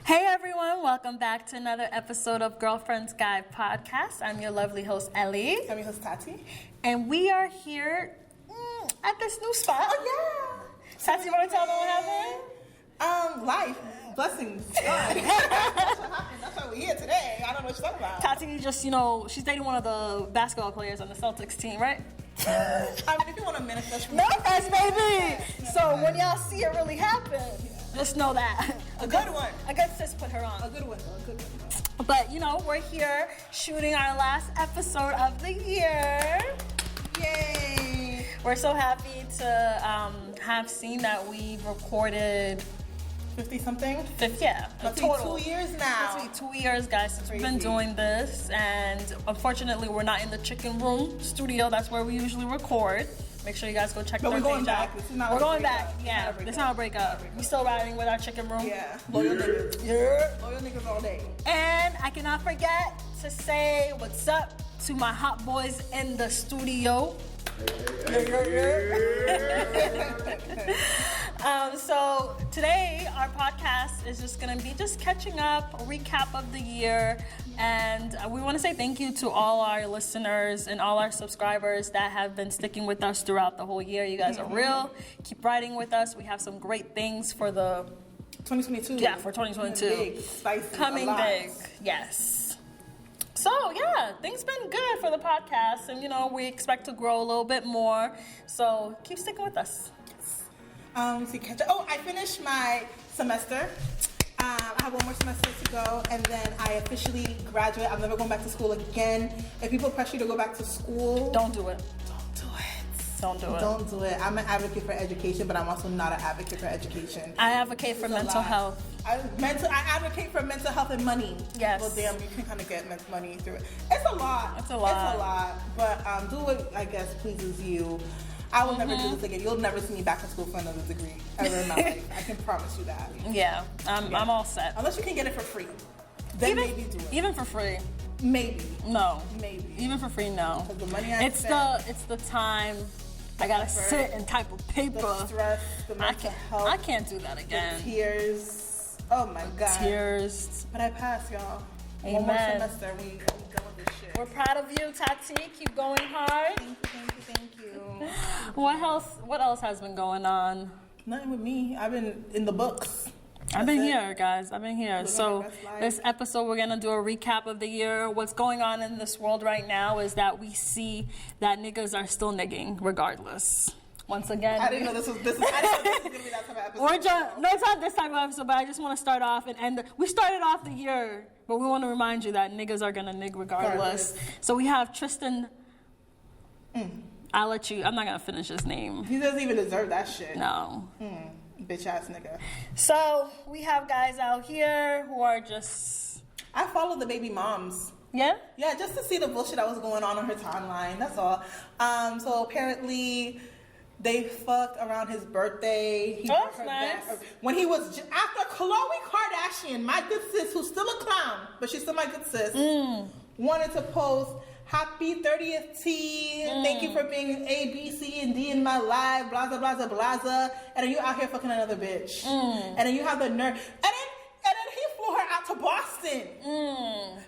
Hey everyone, welcome back to another episode of Girlfriends'Guide podcast. I'm your lovely host, Elly. I'm your host, Thati. And we are here at this new spot. Oh, yeah. Thati, you want to tell them what happened? Life. Blessings. God. That's what happened. That's why we're here today. I don't know what you're talking about. Tati just, she's dating one of the basketball players on the Celtics team, right? I mean, if you want to manifest... Manifest, baby! So when y'all see it really happen, just know that. A good one. A good sis put her on. A good one. But, we're here shooting our last episode of the year. Yay! We're so happy to have seen that we recorded 50-something? Yeah. That's total. 2 years now. That's 2 years, guys, since we've been doing this. And unfortunately, we're not in the chicken room studio. That's where we usually record. Make sure you guys go check but their we're going page back. out. This is not we're a going breakup. back. Yeah, it's not a breakup. We still riding with our chicken room. Yeah. Loyal niggas. Yeah. Loyal niggas all day. And I cannot forget to say what's up to my hot boys in the studio. So today our podcast is just going to be just catching up, a recap of the year, and we want to say thank you to all our listeners and all our subscribers that have been sticking with us throughout the whole year. You guys are real. Keep riding with us. We have some great things for the 2022. Yeah, for 2022. Big, spicy, coming alive. big. Yes. So, yeah, things been good for the podcast, and, we expect to grow a little bit more. So, keep sticking with us. I finished my semester. I have one more semester to go, and then I officially graduate. I'm never going back to school again. If people pressure you to go back to school, don't do it. Don't do it. I'm an advocate for education, but I'm also not an advocate for education. I advocate for mental health. I advocate for mental health and money. Yes. Well, damn, you can kind of get money through it. It's a lot. But do what I guess pleases you. I will never do this again. You'll never see me back in school for another degree ever in my life. I can promise you that. Yeah, I'm all set. Unless you can get it for free. Then maybe do it. Even for free. Maybe. No. Maybe. Even for free, no. Because the money it's the time. I gotta sit and type a paper. The stress, the mental health. I can't do that again. The tears. Oh my God. Tears. But I passed, y'all. Amen. One more semester, we go with this shit. We're proud of you, Tati. Keep going hard. Thank you. What else has been going on? Nothing with me. I've been in the books. I've been here, guys. I've been here. So this episode, we're going to do a recap of the year. What's going on in this world right now is that we see that niggas are still nigging regardless. Once again. I didn't know this was going to be that type of episode. No, it's not this type of episode, but I just want to start off and end. We started off the year, but we want to remind you that niggas are going to nig regardless. So we have Tristan. I'm not going to finish his name. He doesn't even deserve that shit. No. Bitch ass nigga. So we have guys out here who are just... I follow the baby moms. Yeah? Yeah, just to see the bullshit that was going on her timeline. That's all. So apparently they fucked around his birthday. That's nice. When he was... After Khloe Kardashian, my good sis, who's still a clown, but she's still my good sis, wanted to post... Happy 30th T. Thank you for being A, B, C, and D in my life. Blaza, blaza, blaza. And then you out here fucking another bitch. And then you have the nerve. And then he flew her out to Boston.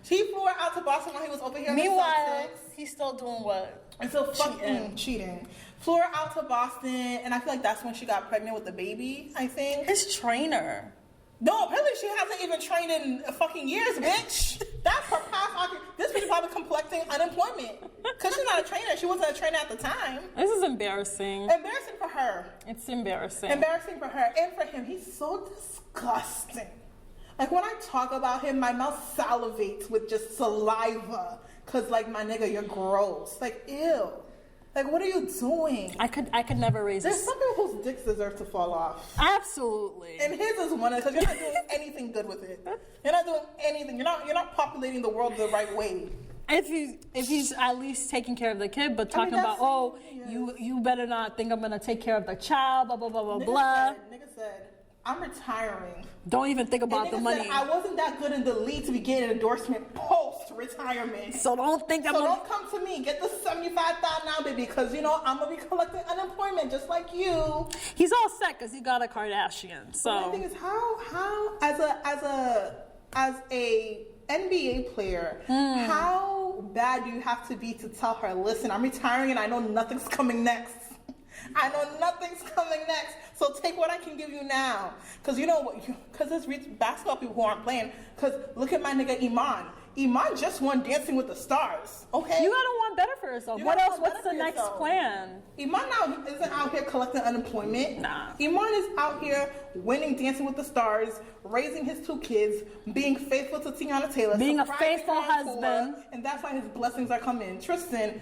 He flew her out to Boston while he was over here. Meanwhile, he's still doing what? And so fucking cheating. Flew her out to Boston, and I feel like that's when she got pregnant with the baby. I think his trainer. No, apparently she hasn't even trained in fucking years, bitch. That's her past. This bitch probably collecting unemployment. Because she's not a trainer. She wasn't a trainer at the time. This is embarrassing. Embarrassing for her. It's embarrassing. Embarrassing for her. And for him. He's so disgusting. Like, when I talk about him, my mouth salivates with just saliva. Because, like, my nigga, you're gross. Like, ew. Like, what are you doing? I could never raise There's some people whose dicks deserve to fall off. Absolutely. And his is one of because you're not doing anything good with it. You're not doing anything. You're not populating the world the right way. If he's at least taking care of the kid, but talking about you better not think I'm gonna take care of the child, blah blah blah blah blah. Nigga said, I'm retiring. Don't even think about And the nigga money. said I wasn't that good in the league to be getting an endorsement post-retirement. So don't think So don't come to me. Get the $75,000 now, baby, because you know I'm gonna be collecting unemployment just like you. He's all set because he got a Kardashian. So But the thing is, how as a NBA player, how bad do you have to be to tell her, listen, I'm retiring and I know nothing's coming next. I know nothing's coming next. So take what I can give you now. Because you know what? Because there's basketball people who aren't playing. Because look at my nigga Iman. Iman just won Dancing with the Stars. Okay? you gotta want better for yourself. You What gotta else? want What's better the for next yourself. plan? Iman now isn't out here collecting unemployment. Nah. Iman is out here winning Dancing with the Stars, raising his 2 kids, being faithful to Tiana Taylor. Being a surprising faithful her on husband. tour, and that's why his blessings are coming. Tristan,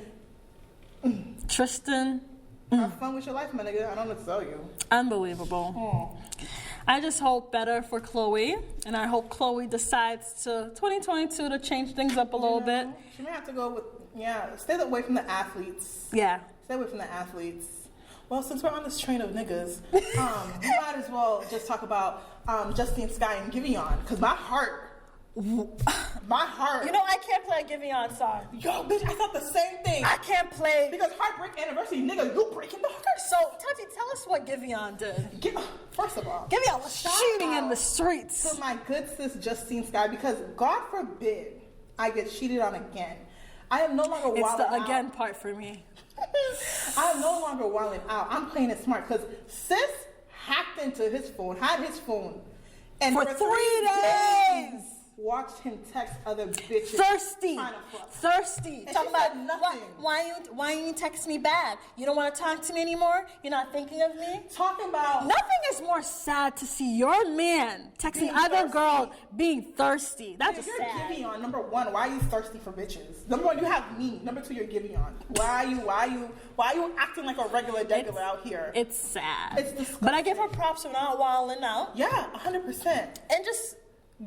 have fun with your life, my nigga. I don't know what to tell you. Unbelievable. I just hope better for Chloe, and I hope Chloe decides to 2022 to change things up a little bit. She may have to go with, stay away from the athletes. Yeah. Stay away from the athletes. Well, since we're on this train of niggas, we might as well just talk about Justine Skye and Giveon, because my heart. You know, I can't play a Giveon song. Yo, bitch, I thought the same thing. I can't play. Because Heartbreak Anniversary, nigga, you breaking the heart. So, Tati, tell us what Giveon did. First of all, Giveon was cheating in the streets. to my good sis Justine Skye, because God forbid I get cheated on again. I am no longer wilding It's the out. again part for me. I am no longer wilding out. I'm playing it smart because sis hacked into his phone, had his phone, and For 3 days. watched him text other bitches. Thirsty. trying to fuck. Thirsty. And Talking she said about nothing. why you text me back? You don't want to talk to me anymore? You're not thinking of me? Talking about Nothing is more sad to see your man texting Being other thirsty. girl being thirsty. That's if just you're sad. Giveon, number one, why are you thirsty for bitches? Number one, you have me. Number two, you're Giveon. Why are you acting like a regular degular out here? It's sad. It's disgusting. But I give her props for not wilding out. Yeah, 100%. And just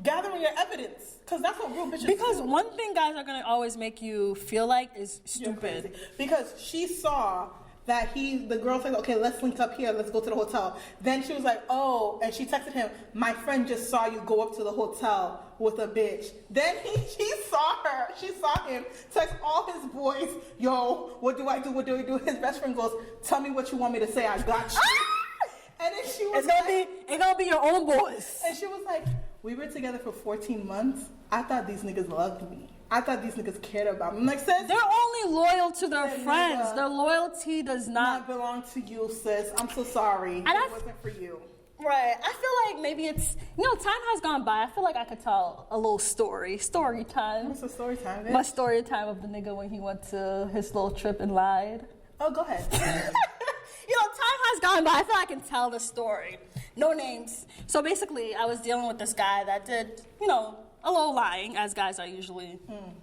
Gathering your evidence, because that's what real bitches because do. one thing guys are gonna always make you feel like is You're stupid. crazy. Because she saw that the girl said, okay, let's link up here, let's go to the hotel. Then she was like, oh, and she texted him, my friend just saw you go up to the hotel with a bitch. Then she saw him text all his boys, yo, what do I do? His best friend goes, tell me what you want me to say, I got you. And then she was It's gonna be your own boys. and she was like, we were together for 14 months. I thought these niggas loved me. I thought these niggas cared about me. I'm like, sis, They're only loyal to their That friends. nigga Their loyalty does not not. belong to you, sis. I'm so sorry. I- It wasn't for you. Right. I feel like maybe it's time has gone by. I feel like I could tell a little story time. What's the story time, bitch? My story time of the nigga when he went to his little trip and lied. Oh, go ahead. Time has gone by. I feel like I can tell the story. No names. So basically, I was dealing with this guy that did, a little lying, as guys are usually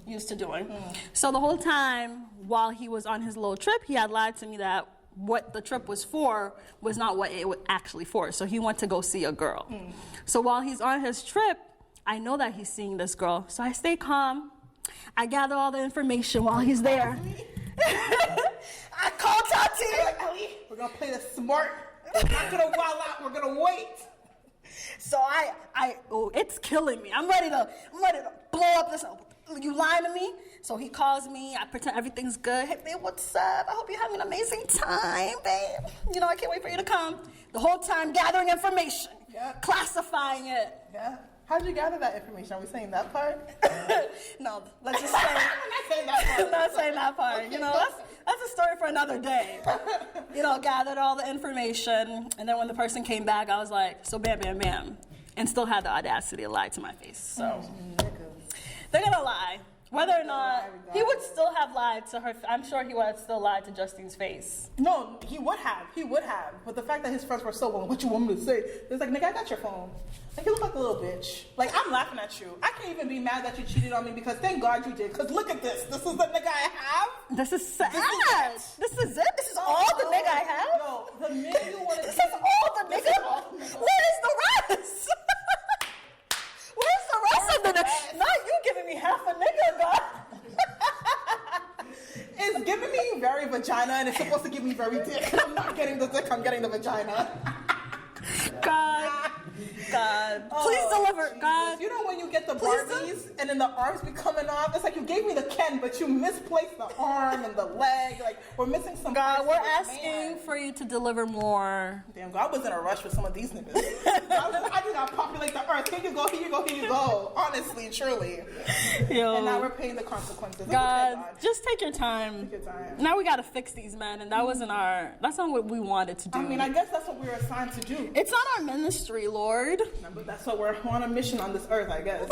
used to doing. So the whole time while he was on his little trip, he had lied to me that what the trip was for was not what it was actually for. So he went to go see a girl. So while he's on his trip, I know that he's seeing this girl. So I stay calm. I gather all the information while he's there. I call Tati. Elly, we're gonna play this smart. We're not gonna wild out. We're gonna wait. So it's killing me. I'm ready to blow up this. You lying to me? So he calls me. I pretend everything's good. Hey, babe, what's up? I hope you're having an amazing time, babe. I can't wait for you to come. The whole time gathering information, classifying it. Yeah. How'd you gather that information? Are we saying that part? No, let's just say. I'm not saying that part. I'm not saying that part. Okay. That's a story for another day. Gathered all the information, and then when the person came back, I was like, so bam, bam, bam, and still had the audacity to lie to my face. So they're gonna lie. Whether or not he would still have lied to her, I'm sure he would have still lied to Justine's face. No, he would have. But the fact that his friends were so, well, what you want me to say? It's like, nigga, I got your phone. Like, you look like a little bitch. Like, I'm laughing at you. I can't even be mad that you cheated on me because thank God you did. Because look at this. This is the nigga I have. This is sad. This is it? This is all the Oh, nigga I have? No, the minute you want to This is all the nigga? Where's the rest? Where's the rest of the nigga? Not you giving me half a nigga, God. It's giving me very vagina and it's supposed to give me very dick. I'm not getting the dick, I'm getting the vagina. God. God. Please deliver, Jesus. God. You know when you get the Please Barbies and then the arms be coming off? It's like you gave me the Ken, but you misplaced the arm and the leg. Like, we're missing some God, parts we're of this asking man. for you to deliver more. Damn, God was in a rush with some of these niggas. I did not populate the earth. Here you go, here you go, here you go. Honestly, truly. Yo. And now we're paying the consequences. God, Okay, God. just take your time. Take your time. Now we gotta fix these men, and that's not what we wanted to do. I mean, I guess that's what we were assigned to do. It's not our ministry, Lord. No, but that's what we're on a mission on this earth, I guess.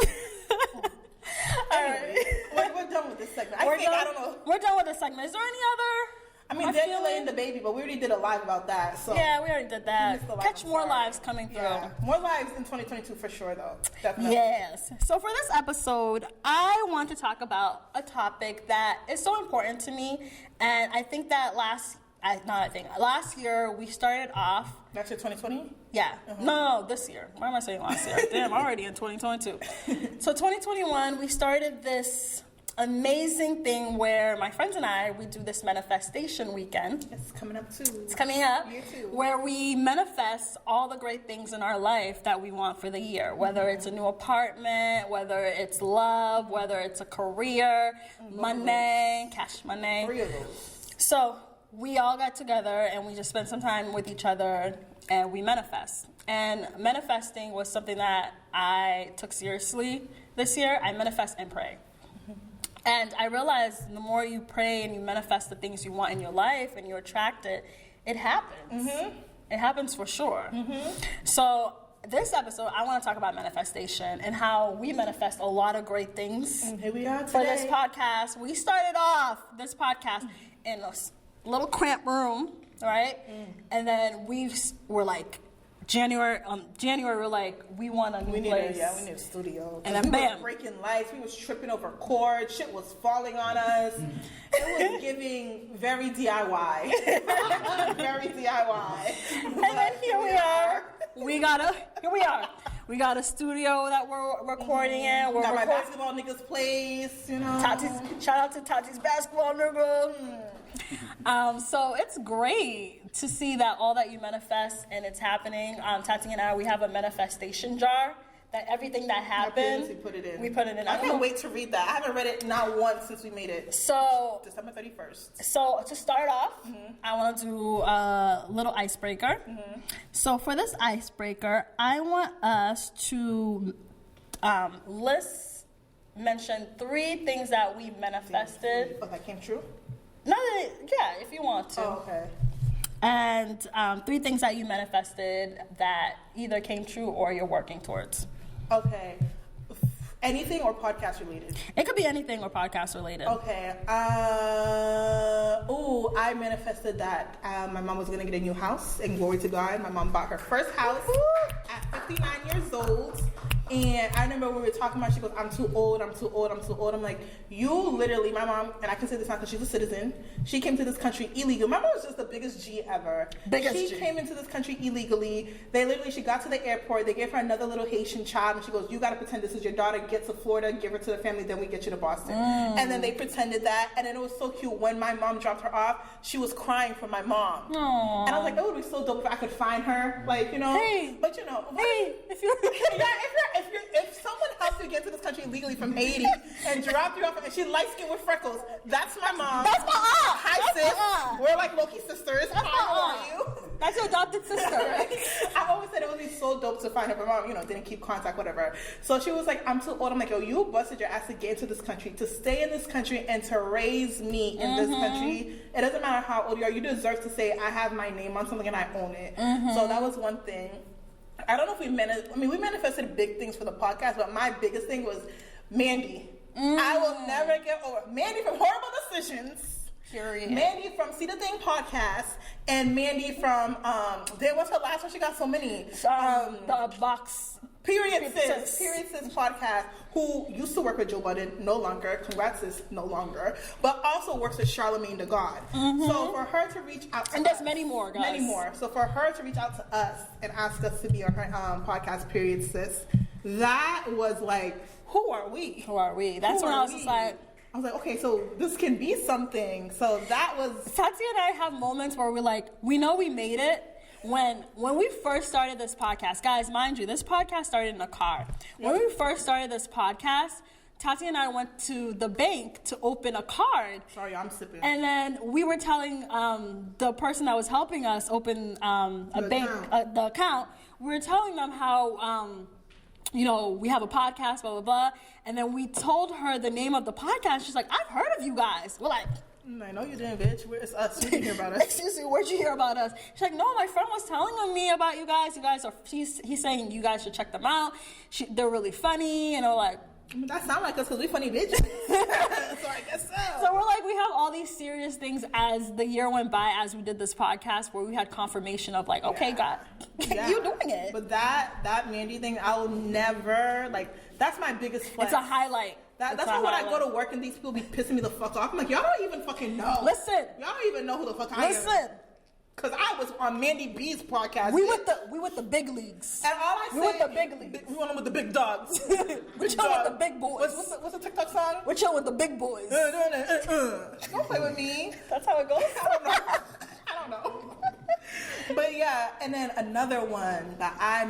Anyway, we're done with this segment. I don't know. We're done with this segment. Is there any other? I mean, Daniel and the baby, but we already did a live about that. So yeah, we already did that. missed the live, Catch I'm more sorry. lives coming through. Yeah, more lives in 2022 for sure, though. Definitely. Yes. So for this episode, I want to talk about a topic that is so important to me, and I think that last year we started off. That's your 2020? Yeah. No, this year. Why am I saying last year? Damn, I'm already in 2022. So 2021, we started this amazing thing where my friends and I, we do this manifestation weekend. It's coming up too. It's coming up. Year two. Where we manifest all the great things in our life that we want for the year. Whether it's a new apartment, whether it's love, whether it's a career, money, cash money. 3 of those. So we all got together and we just spent some time with each other and we manifest. And manifesting was something that I took seriously this year. I manifest and pray. And I realized the more you pray and you manifest the things you want in your life and you attract it, it happens. It happens for sure. So this episode, I want to talk about manifestation and how we manifest a lot of great things. And here we are today. For this podcast. We started off this podcast in a little cramped room, right? And then we were like, January, we're like, we want a new place. We need a studio. And then we bam. was breaking lights. We was tripping over cords. Shit was falling on us. It was giving very DIY. Very DIY. And then here we are. We got a studio that we're recording in. We're Got my basketball niggas place, you know. Shout out to Tatis Basketball nigga. So it's great to see that all that you manifest and it's happening. Tati and I, we have a manifestation jar that everything that happens, we put it in. We put it in. I can't wait to read that. I haven't read it not once since we made it. So December 31st. So to start off, I want to do a little icebreaker. So for this icebreaker, I want us to mention 3 things that we manifested. Oh, that came true? Yeah, if you want to. Oh, okay. And 3 things that you manifested that either came true or you're working towards. Okay. Anything or podcast related? It could be anything or podcast related. Okay. I manifested that my mom was going to get a new house, and glory to God, my mom bought her first house at 59 years old. And I remember when we were talking about, she goes, I'm too old. I'm like, you literally, my mom, and I can say this now because she's a citizen, she came to this country illegal. My mom was just the biggest G ever. She came into this country illegally. She got to the airport, they gave her another little Haitian child, and she goes, you got to pretend this is your daughter, get to Florida, give her to the family, then we get you to Boston. And then they pretended that, and then it was so cute. When my mom dropped her off, she was crying for my mom. Aww. And I was like, that would be so dope if I could find her, like, you know. Hey. But you know, if someone helps you get to this country illegally from Haiti and dropped you off, and she's light skinned with freckles, that's my mom. That's my aunt. Hi, That's sis. my aunt. We're like Loki sisters. How are you? That's your adopted sister. I always said it would be so dope to find her, but mom, didn't keep contact, whatever. So she was like, I'm too old. I'm like, yo, you busted your ass to get into this country, to stay in this country, and to raise me in this country. It doesn't matter how old you are. You deserve to say, I have my name on something and I own it. So that was one thing. I don't know if we manifested big things for the podcast, but my biggest thing was Mandy. I will never get over Mandy from Horrible Decisions. Period. Mandy from See the Thing podcast, and Mandy from what's her last one? She got so many. The box. Period Sis podcast, who used to work with Joe Budden, no longer. Congrats, sis, no longer. But also works with Charlemagne the God. So for her to reach out to and there's many more, guys. Many more. So for her to reach out to us and ask us to be on her podcast, Period Sis, that was like, who are we? That's when I was just like, I was like, okay, so this can be something. So that was... Tati and I have moments where we're like, we know we made it. when we first started this podcast, guys, mind you, this podcast started in a car. When we first started this podcast, Tati and I went to the bank to open a card. Sorry, I'm sipping. And then we were telling the person that was helping us open the account, we were telling them how, we have a podcast, blah, blah, blah. And then we told her the name of the podcast. She's like, I've heard of you guys. We're like, I know you didn't, bitch. It's us. You didn't hear about us. Excuse me, where'd you hear about us? She's like, no, my friend was telling me about you guys. You guys are, he's saying you guys should check them out. They're really funny. And we're like, that sound like us because we funny bitches. So I guess so. So we're like, we have all these serious things as the year went by, as we did this podcast, where we had confirmation of like, okay, God, you doing it. But that Mandy thing, I will never, that's my biggest flex. It's a highlight. That's why when I go to work and these people be pissing me the fuck off, I'm like, y'all don't even fucking know. Listen. Y'all don't even know who the fuck I am. Listen. Because I was on Mandy B's podcast. We with the big leagues. And all I say, we with the big leagues. We went with the big dogs. We're chilling with the big boys. What's the TikTok song? We're chilling with the big boys. Don't play with me. That's how it goes. I don't know. But yeah, and then another one that I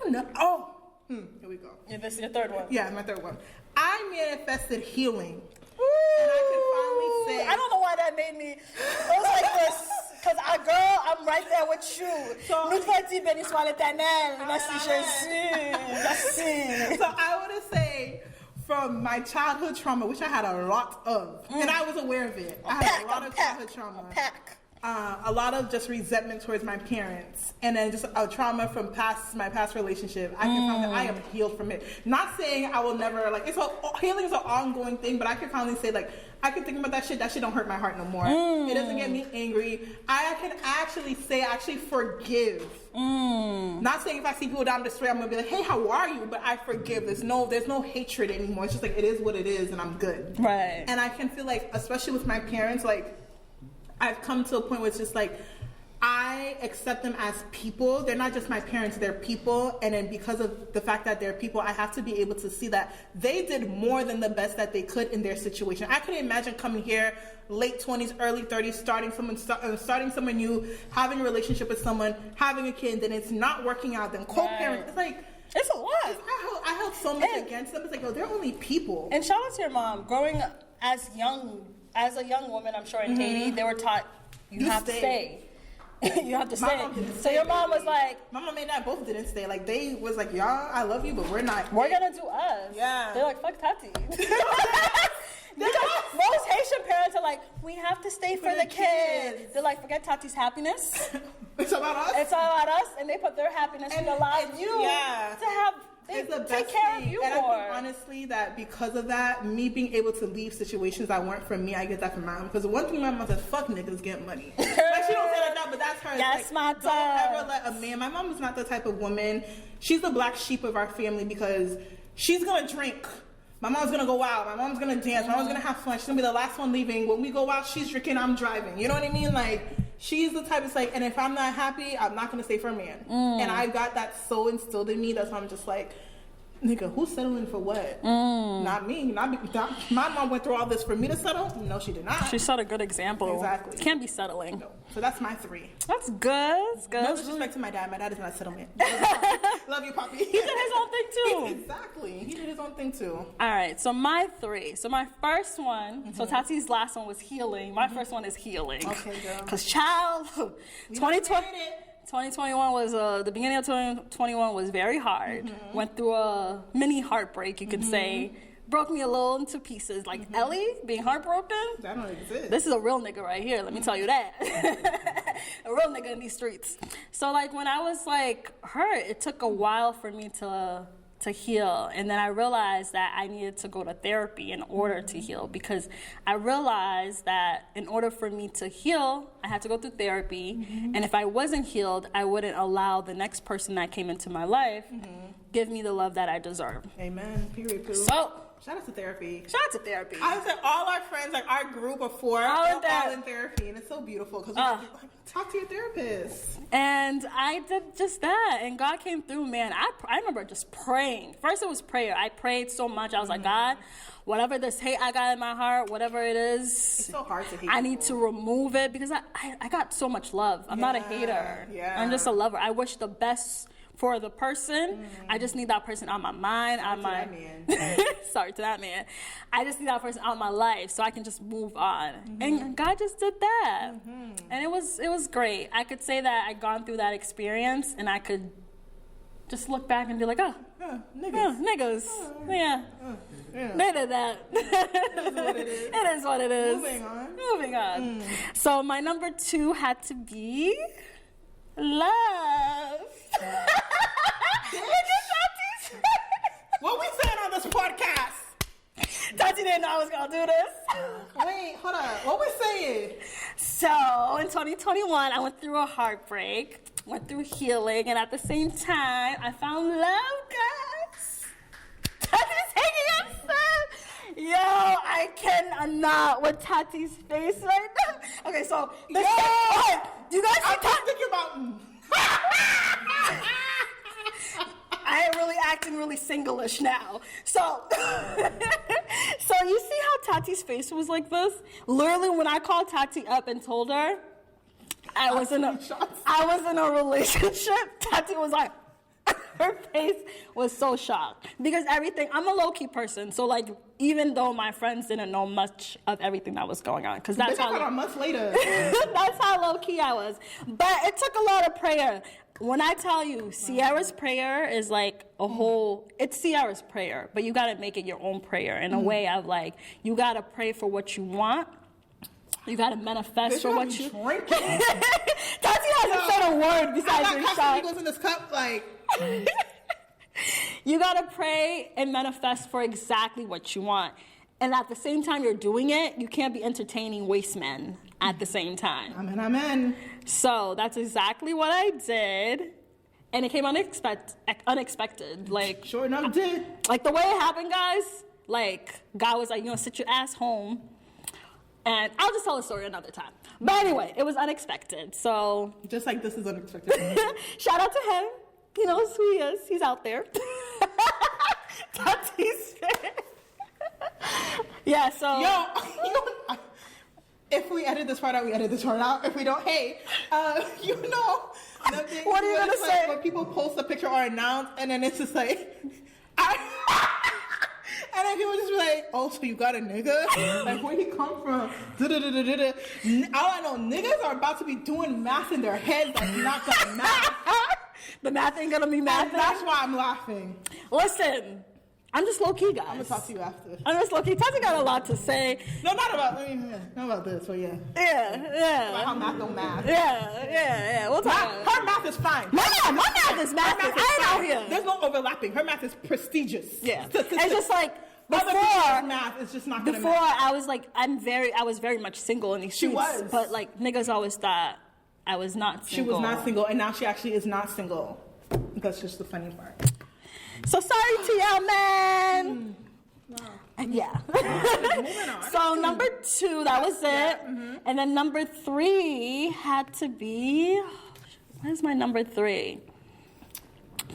don't know. Oh, here we go. Yeah, this is your third one. Yeah, my third one. I manifested healing. And I can finally say, I don't know why that made me. It was like this. Because, girl, I'm right there with you. So, so I want to say, from my childhood trauma, which I had a lot of, and I was aware of it. I had a lot of childhood trauma. A lot of just resentment towards my parents, and then just a trauma from my past relationship. I can find that I am healed from it. Not saying I will never, healing is an ongoing thing, but I can finally say, I can think about that shit don't hurt my heart no more. It doesn't get me angry. I can actually say, forgive. Not saying if I see people down the street, I'm gonna be like, hey, how are you? But I forgive. There's no hatred anymore. It's just it is what it is, and I'm good. Right. And I can feel especially with my parents, I've come to a point where it's just I accept them as people. They're not just my parents, they're people. And then because of the fact that they're people, I have to be able to see that they did more than the best that they could in their situation. I couldn't imagine coming here, late 20s, early 30s, starting someone new, having a relationship with someone, having a kid, and then it's not working out, then co-parent. Right. It's a lot. I held so much against them. It's they're only people. And shout out to your mom. Growing up as a young woman, I'm sure in Haiti, they were taught you have to stay. You have to stay. So your mom was like, my mom and dad both didn't stay. They was like, y'all, I love you, but we're not. We're gonna do us. Yeah. They're like, fuck Tati. Most Haitian parents are like, we have to stay for the kids. They're like, forget Tati's happiness. It's about us. It's all about us, and they put their happiness and allow you to have. They take care of you more. And I think honestly that because of that, me being able to leave situations that weren't for me, I get that from my mom. Because one thing my mom says, fuck niggas get money. She don't say like that, but that's her. Yes, my don't ever let a man. My mom is not the type of woman. She's the black sheep of our family because she's gonna drink. My mom's gonna go out. My mom's gonna dance. My mom's gonna have fun. She's gonna be the last one leaving. When we go out, she's drinking. I'm driving. You know what I mean? She's the type that's and if I'm not happy, I'm not gonna stay for a man. And I got that so instilled in me. That's why I'm just nigga, who's settling for what? Not me. Not my mom went through all this for me to settle? No, she did not. She set a good example. Exactly. Can't be settling. No. So that's my 3. That's good. That's good. No disrespect to my dad. My dad is not a settlement. Love you, Poppy. He did his own thing too. Exactly. He did his own thing too. All right. So my 3. So my first one. So Tati's last one was healing. My first one is healing. Okay, girl. Because child, 2021 was the beginning of 2021 was very hard. Went through a mini heartbreak, you could say. Broke me a little into pieces. Elly being heartbroken. That don't exist. This is a real nigga right here. Let me tell you that. A real nigga in these streets. So when I was hurt, it took a while for me to heal, and then I realized that I needed to go to therapy in order to heal, because I realized that in order for me to heal, I had to go through therapy, and if I wasn't healed, I wouldn't allow the next person that came into my life give me the love that I deserve. Amen. Period. Poo. So shout out to therapy. Shout out to therapy. I said all our friends, our group of 4, all in therapy, and it's so beautiful because talk to your therapist. And I did just that, and God came through, man. I remember just praying. First, it was prayer. I prayed so much. I was like, God, whatever this hate I got in my heart, whatever it is, it's so hard to hate. I need to remove it because I got so much love. I'm not a hater. Yeah. I'm just a lover. I wish the best for the person. I just need that person on my mind, sorry to that man. I just need that person out of my life so I can just move on. And God just did that. And it was great. I could say that I'd gone through that experience and I could just look back and be like, niggas. They did that. It is what it is. Moving on. So my number 2 had to be love. What we saying on this podcast? Tati didn't know I was gonna do this. Wait, hold on. What we saying? So in 2021, I went through a heartbreak, went through healing, and at the same time, I found love, guys. Tati's hanging upset. Yo, I cannot with Tati's face right now. Okay, so do you guys see I'm thinking about. I am really acting really single-ish now. So, so you see how Tati's face was like this? Literally, when I called Tati up and told her I was in a relationship, Tati was like, her face was so shocked because I'm a low-key person. So like, even though my friends didn't know much of everything that was going on, because that's how months later. that's how low-key I was. But it took a lot of prayer. When I tell you, Sierra's prayer is like it's Sierra's prayer, but you gotta make it your own prayer in a way of like, you gotta pray for what you want. You gotta manifest for what you want. Tati hasn't said a word besides your shot. Goes in this cup, like. You gotta pray and manifest for exactly what you want. And at the same time you're doing it, you can't be entertaining waste men at the same time. Amen. So that's exactly what I did. And it came unexpected. Like, sure enough, did. Like the way it happened, guys, like God was like, sit your ass home. And I'll just tell the story another time. But anyway, it was unexpected. So just like this is unexpected. Shout out to him. He knows who he is. He's out there. Tati's yeah, so if we edit this part out, we edit this part out. If we don't, hey, what are you gonna say? When people post a picture or announce, and then it's just like, and then people just be like, oh, so you got a nigga? Like, where he come from? All I know, niggas are about to be doing math in their heads that's not gonna math. The math ain't gonna be math. That's why I'm laughing. Listen, I'm just low-key, guys. I'm gonna talk to you after. I'm just low-key. Tati got a lot to say. No, not about this, but yeah. Yeah. Like how math don't math. Yeah. We'll talk about it. Her math is fine. My math is math. I ain't out here. There's no overlapping. Her math is prestigious. Yeah. It's just like, before math is just not gonna before math. I was like, I was very much single in these streets. She was. But like, niggas always thought I was not single. She was not single, and now she actually is not single. That's just the funny part. So sorry to y'all, man. Yeah. Moving on. So number 2, that was it. And then number 3 had to be, where's my number 3?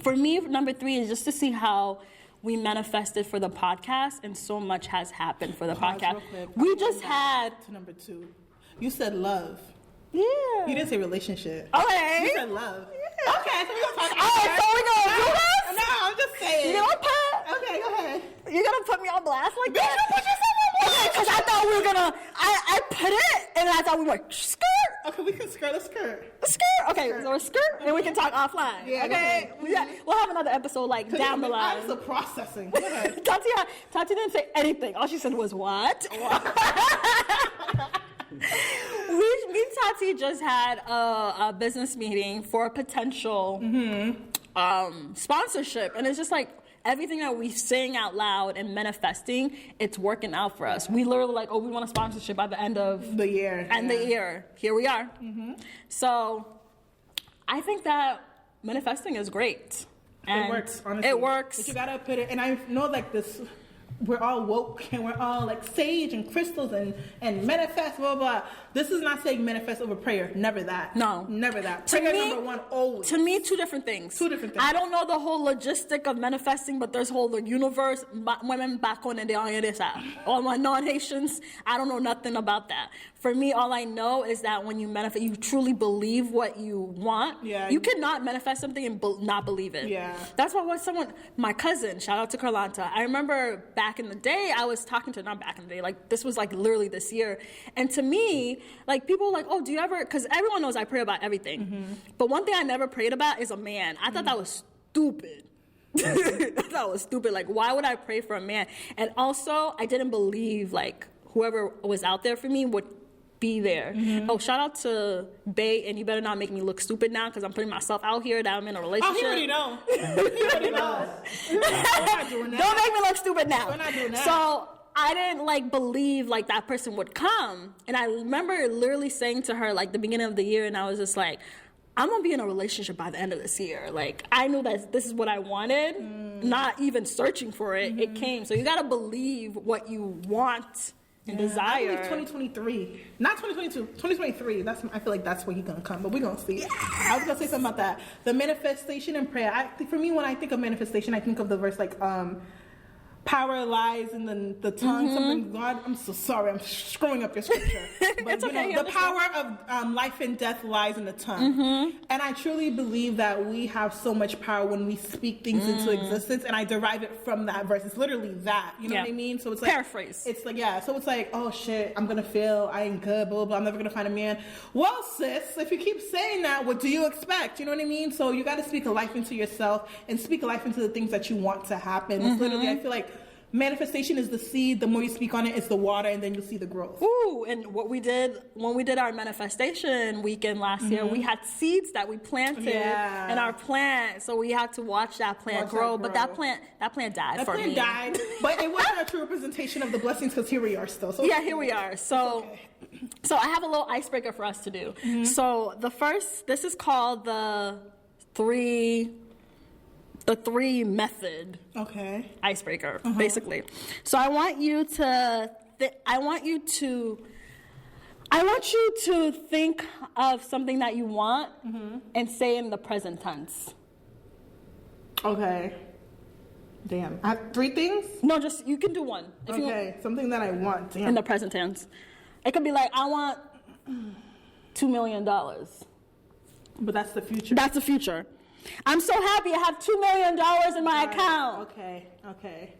For me, number 3 is just to see how we manifested for the podcast, and so much has happened for the podcast. We just had to number 2. You said love. Yeah. You didn't say relationship. Okay. You said love. Yeah. Okay, so we're gonna talk about that. So we're gonna do this? No, I'm just saying. You gonna put? Okay, go ahead. You're gonna put me on blast like that? You put yourself on blast. Because I thought we were gonna. I put it, and I thought we were skirt. Okay, we can skirt. Let's skirt. Skirt. Okay, so we're skirt, and we can talk offline. Yeah. Okay. We'll have another episode like down the line. I'm still processing. Go ahead. Tati didn't say anything. All she said was what? Me and Tati just had a business meeting for a potential sponsorship, and it's just like everything that we sing out loud and manifesting, it's working out for us. We literally like, we want a sponsorship by the end of the year. The year. Here we are. So I think that manifesting is great. It works, honestly. It works. But you gotta put it, and I know like this. we're all woke and we're all like sage and crystals and manifest, blah, blah, blah. This is not saying manifest over prayer. Never that. No. Never that. To Prayer me- number one, always. To me, two different things. Two different things. I don't know the whole logistic of manifesting, but there's whole the universe. Women back on the all my non-Haitians, I don't know nothing about that. For me, all I know is that when you manifest, you truly believe what you want. Yeah. You cannot manifest something and not believe it. Yeah. That's why my cousin, shout out to Carlanta, I remember back in the day, I was talking to her, not back in the day, like this was like literally this year. And to me, like people were like, oh, do you ever, because everyone knows I pray about everything. Mm-hmm. But one thing I never prayed about is a man. I thought that was stupid. I thought it was stupid. Like, why would I pray for a man? And also, I didn't believe like whoever was out there for me would be there. Mm-hmm. Oh, shout out to Bay, and you better not make me look stupid now because I'm putting myself out here that I'm in a relationship. Oh, he already know. He already knows. We're not doing that. Don't make me look stupid now. We're not doing that. So I didn't like believe like that person would come. And I remember literally saying to her like the beginning of the year, and I was just like, I'm gonna be in a relationship by the end of this year. Like I knew that this is what I wanted, not even searching for it. Mm-hmm. It came. So you gotta believe what you want. And desire. I believe 2023, not 2022, 2023. I feel like that's where he's gonna come, but we're gonna see. Yeah. I was gonna say something about that. The manifestation and prayer. For me, when I think of manifestation, I think of the verse like, power lies in the tongue. Mm-hmm. Something. God, I'm so sorry. I'm screwing up your scripture. But it's okay, the power of life and death lies in the tongue. Mm-hmm. And I truly believe that we have so much power when we speak things into existence. And I derive it from that verse. It's literally that. You know what I mean? So it's like paraphrase. It's like So it's like, oh shit, I'm gonna fail. I ain't good. Blah blah blah. I'm never gonna find a man. Well, sis, if you keep saying that, what do you expect? You know what I mean? So you got to speak a life into yourself and speak a life into the things that you want to happen. It's literally, I feel like. Manifestation is the seed. The more you speak on it, it's the water, and then you'll see the growth. Ooh, and what we did when we did our manifestation weekend last year, we had seeds that we planted in our plant, so we had to watch that plant grow. But that plant died for me. That plant died, but it wasn't a true representation of the blessings because here we are still. So yeah, here we are. So, so I have a little icebreaker for us to do. Mm-hmm. So this is called the three method icebreaker, basically. So I want you to think of something that you want and say in the present tense. Okay. Damn. I have 3 things? No, just you can do one. Something that I want. Damn. In the present tense. It could be like, I want $2 million. But that's the future. That's the future. I'm so happy I have $2 million in my account. Okay.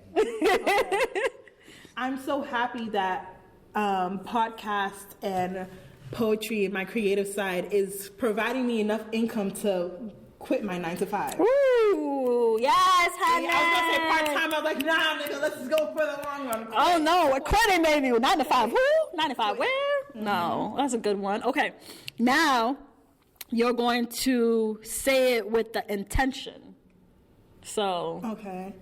I'm so happy that podcast and poetry and my creative side is providing me enough income to quit my 9 to 5. Ooh, yes, honey. I was gonna say part-time. I was like, nah, nigga, let's just go for the long run. Oh, no, we're quitting, baby. 9 to 5. Who? 9 to 5 where? Mm-hmm. No, that's a good one. Okay, now you're going to say it with the intention. So. Okay.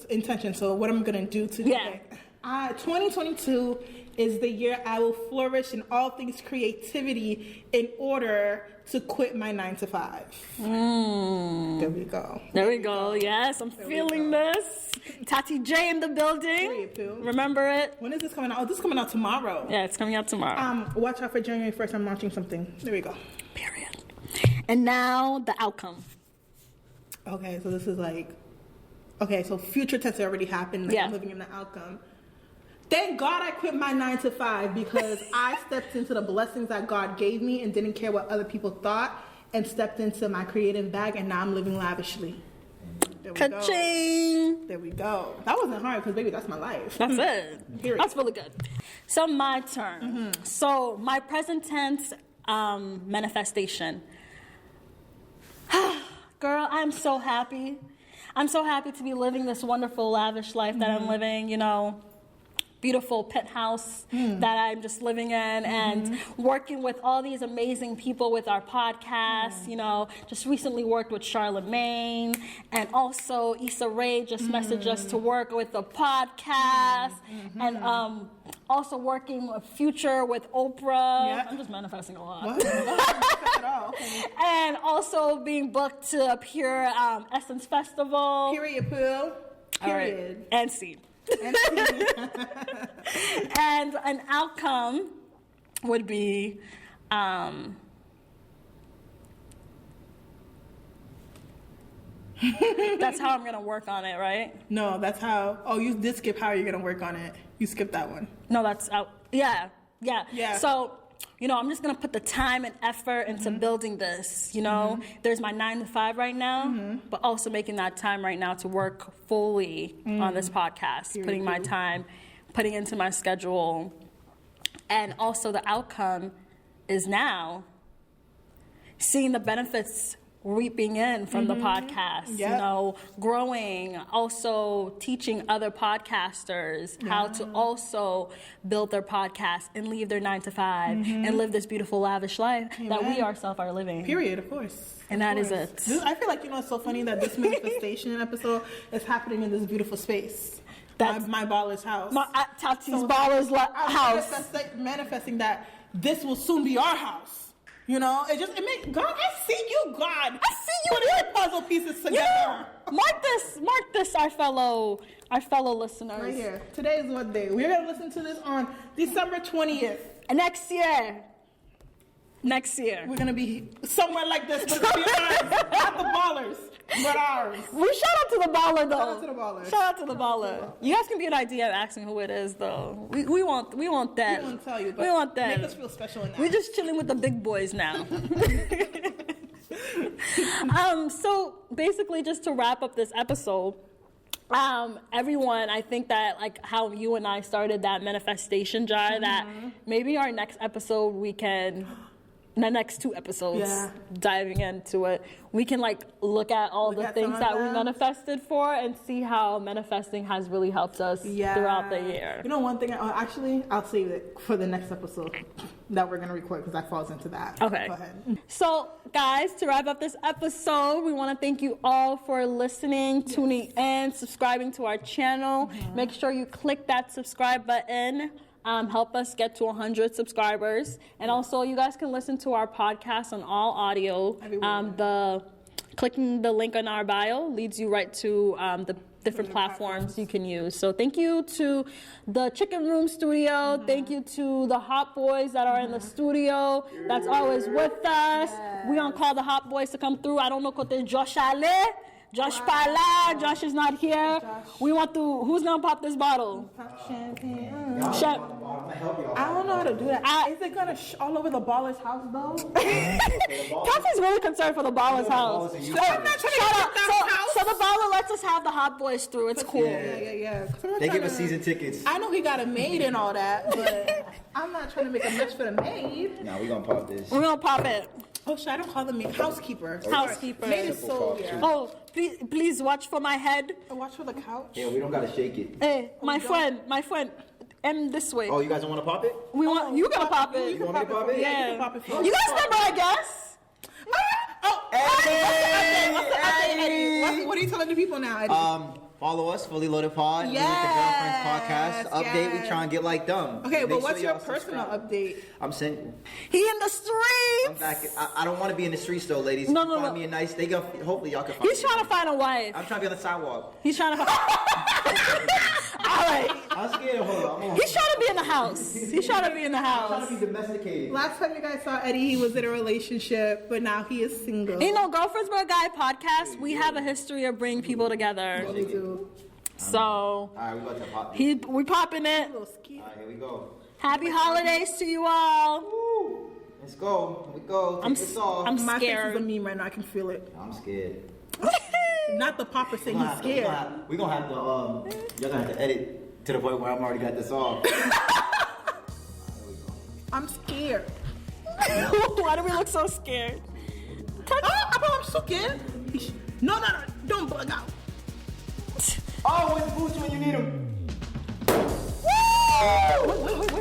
Intention. So what I'm going to do today. Yeah. 2022 is the year I will flourish in all things creativity in order to quit my 9 to 5. There we go. There we go. Yes, I'm feeling this. Tati J in the building. Remember it? When is this coming out? Oh, this is coming out tomorrow. Yeah, it's coming out tomorrow. Watch out for January 1st. I'm launching something. There we go. Period. And now the outcome. Okay, so this is like, so future tense already happened. I'm living in the outcome. Thank God I quit my 9 to 5 because I stepped into the blessings that God gave me and didn't care what other people thought and stepped into my creative bag, and now I'm living lavishly. There we Ka-ching. go. There we go. That wasn't hard because, baby, that's my life. That's it. That's really good. So my turn. Mm-hmm. So my present tense manifestation. Girl, I'm so happy. I'm so happy to be living this wonderful, lavish life that I'm living, beautiful penthouse that I'm just living in and working with all these amazing people with our podcast. Just recently worked with Charlamagne, and also Issa Rae just messaged us to work with the podcast, and also working with Future with Oprah. Yeah. I'm just manifesting a lot. And also being booked to appear Essence Festival. Period, Pooh. Period. And scene. And And an outcome would be that's how I'm gonna work on it, right? no, that's how. Oh, you did skip how you're gonna work on it. You skipped that one. No, that's out. Yeah. Yeah. So, I'm just gonna put the time and effort into building this. There's my 9 to 5 right now, but also making that time right now to work fully on this podcast, putting my time, putting into my schedule, and also the outcome is now seeing the benefits reaping in from the podcast, growing, also teaching other podcasters how to also build their podcast and leave their 9 to 5 and live this beautiful, lavish life that we ourselves are living. Period, of course. And that is it. I feel like, it's so funny that this manifestation episode is happening in this beautiful space. That's my baller's house. Tatis baller's house. Manifesting that this will soon be our house. It makes God. I see you, God. I see you. Put your puzzle pieces together. Mark this, our fellow listeners. Right here. Today is what day? We're gonna listen to this on December 20th. And next year, we're gonna be somewhere like this, but it's gonna be ours, not the ballers, but ours. We shout out to the baller though. Shout out to the baller. Shout out to the baller. You guys can be an idea of asking who it is though. We want that. We won't tell you, but we want that. Make us feel special in that. We're just chilling with the big boys now. So basically, just to wrap up this episode, everyone, I think that like how you and I started that manifestation jar, that maybe our next episode we can. The next 2 episodes, diving into it, we can like look at all the things that we manifested for and see how manifesting has really helped us throughout the year. One thing, I'll save it for the next episode that we're going to record because that falls into that. Okay. Go ahead. So, guys, to wrap up this episode, we want to thank you all for listening, tuning in, subscribing to our channel. Make sure you click that subscribe button. Help us get to 100 subscribers. And also, you guys can listen to our podcast on all audio. Clicking the link on our bio leads you right to the different platforms you can use. So thank you to the Chicken Room Studio. Thank you to the Hot Boys that are in the studio. That's always with us. We gonna call the Hot Boys to come through. I don't know if Josh Ale. Josh Pala, Josh is not here. We want to, who's gonna pop this bottle? Pop champagne. I don't know how to do that. Is it gonna all over the baller's house though? Kathy's really concerned for the baller's house. I'm not trying to get that house. So the baller lets us have the Hot Boys through. It's cool. Yeah. They give us season tickets. I know he got a maid and all that, but I'm not trying to make a mess for the maid. Nah, we gonna pop this. We're gonna pop it. Oh, shit, I don't call them maid. Housekeeper. Housekeeper. Maid is so weird. Oh, please watch for my head. Watch for the couch. Yeah, we don't gotta shake it. Hey, my friend, this way. Oh, you guys don't wanna pop it? You gotta pop it. You want me to pop it? Yeah. You can pop it for You guys remember, I guess? Hey! What are you telling the people now, Eddie? Follow us, Fully Loaded Pod. Yes, the Girlfriends Podcast. Update, we try and get like them. Okay, but Make what's sure your y'all personal subscribe. update? I'm saying, He in the streets. I'm back. I don't want to be in the streets though, ladies. No, If you no, find no. me a nice, hopefully y'all can find He's me. trying to find a wife. I'm trying to be on the sidewalk. He's trying to find. All right. I'm scared. Hold on. He's trying to be in the house. He's trying to be in the I'm house. trying to be domesticated. Last time you guys saw Eddie, he was in a relationship, but now he is single. Girlfriends'Guide podcast, we have a history of bringing people together. We do. So, Alright, we about to pop this. we popping it. A little scared. Alright, here we go. Happy holidays to you all. Woo. Let's go. Here we go. Take this off. I'm My face scared. is a meme right now. I can feel it. I'm scared. Not the popper saying he's scared. We're gonna have to, y'all gonna have to edit to the point where I'm already got this off. I'm scared. Why do we look so scared? I'm so scared. No, don't bug out. Oh, where's Boots when you need him?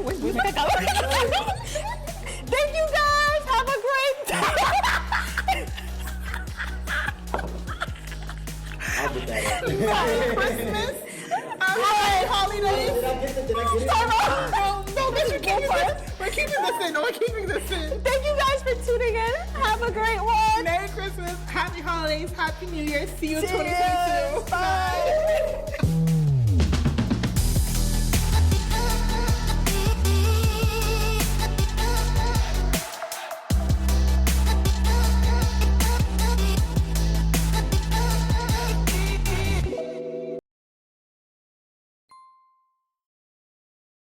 Wait. Thank you guys. Have a great day. I'll get that. Christmas. Alright, holidays. Did I get it? No, we're keeping this in. We're keeping this in. Thank you guys for tuning in. Have a a great one. Merry Christmas, Happy Holidays, Happy New Year. See you in 2022. Bye.